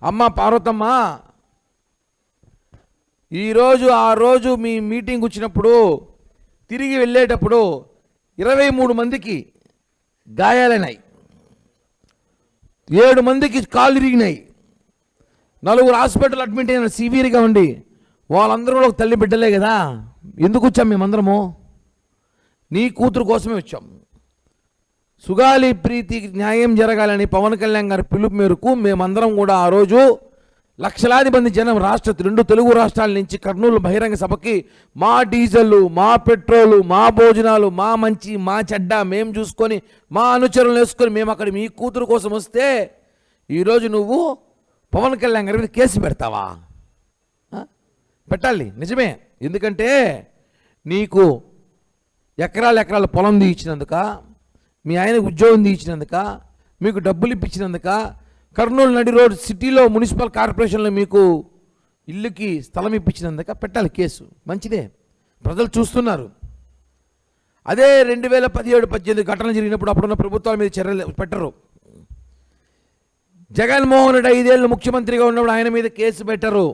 అమ్మ పార్వతమ్మ, ఆ రోజు మీ మీటింగ్ వచ్చినప్పుడు తిరిగి వెళ్ళేటప్పుడు 23 మందికి గాయాలైనాయి, 7 మందికి కాళ్ళు ఇరిగినాయి, 4 హాస్పిటల్ అడ్మిట్ అయిన సివియర్గా ఉండి. వాళ్ళందరూ కూడా ఒక తల్లి బిడ్డలే కదా. ఎందుకు వచ్చాం మేమందరము? నీ కూతురు కోసమే వచ్చాం. సుగాలి ప్రీతికి న్యాయం జరగాలని పవన్ కళ్యాణ్ గారి పిలుపు మేరకు మేమందరం కూడా ఆ రోజు లక్షలాది మంది జనం 2 తెలుగు రాష్ట్రాల నుంచి కర్నూలు బహిరంగ సభకి మా డీజిల్, మా పెట్రోలు, మా భోజనాలు, మా మంచి, మా చెడ్డ మేము చూసుకొని, మా అనుచరులు వేసుకొని మేము అక్కడ మీ కూతురు కోసం వస్తే ఈరోజు నువ్వు పవన్ కళ్యాణ్ గారి మీద కేసు పెడతావా? పెట్టాలి, నిజమే. ఎందుకంటే నీకు ఎకరాల పొలం తీయించినందుక, మీ ఆయనకు ఉద్యోగం తీయించినందుక, మీకు డబ్బులు ఇప్పించినందుక, కర్నూలు నడి రోడ్ సిటీలో మున్సిపల్ కార్పొరేషన్లో మీకు ఇల్లుకి స్థలం ఇప్పించినందుక పెట్టాలి కేసు. మంచిదే, ప్రజలు చూస్తున్నారు. అదే 2017-18 ఘటనలు జరిగినప్పుడు అప్పుడున్న ప్రభుత్వాల మీద చర్యలు పెట్టరు. జగన్మోహన్ రెడ్డి 5 ఏళ్ళు ముఖ్యమంత్రిగా ఉన్నప్పుడు ఆయన మీద కేసు పెట్టరు.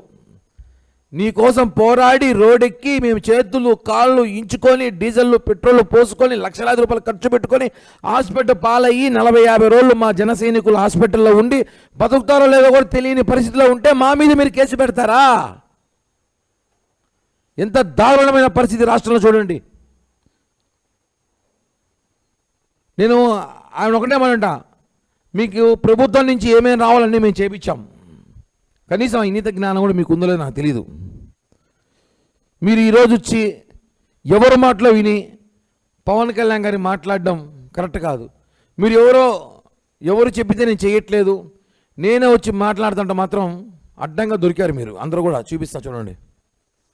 నీ కోసం పోరాడి రోడ్డెక్కి మేము చేతులు కాళ్ళు ఇంచుకొని డీజిల్ పెట్రోల్ పోసుకొని లక్షలాది రూపాయలు ఖర్చు పెట్టుకొని హాస్పిటల్ పాలయ్యి 40-50 రోజులు మా జన సైనికులు హాస్పిటల్లో ఉండి బతుకుతారో లేదో కూడా తెలియని పరిస్థితిలో ఉంటే మా మీద మీరు కేసు పెడతారా? ఎంత దారుణమైన పరిస్థితి రాష్ట్రంలో చూడండి. నేను ఆయన ఒకటే మానంట, మీకు ప్రభుత్వం నుంచి ఏమేమి రావాలని మేము చేపించాం, కనీసం ఇంగిత జ్ఞానం కూడా మీకు ఉందో లేదో నాకు తెలీదు. మీరు ఈరోజు వచ్చి ఎవరు మాటలో విని పవన్ కళ్యాణ్ గారిని మాట్లాడడం కరెక్ట్ కాదు. మీరు ఎవరు చెప్పితే నేను చేయట్లేదు, నేనే వచ్చి మాట్లాడుతుంటే మాత్రం అడ్డంగా దొరికారు మీరు అందరూ కూడా. చూపిస్తా చూడండి.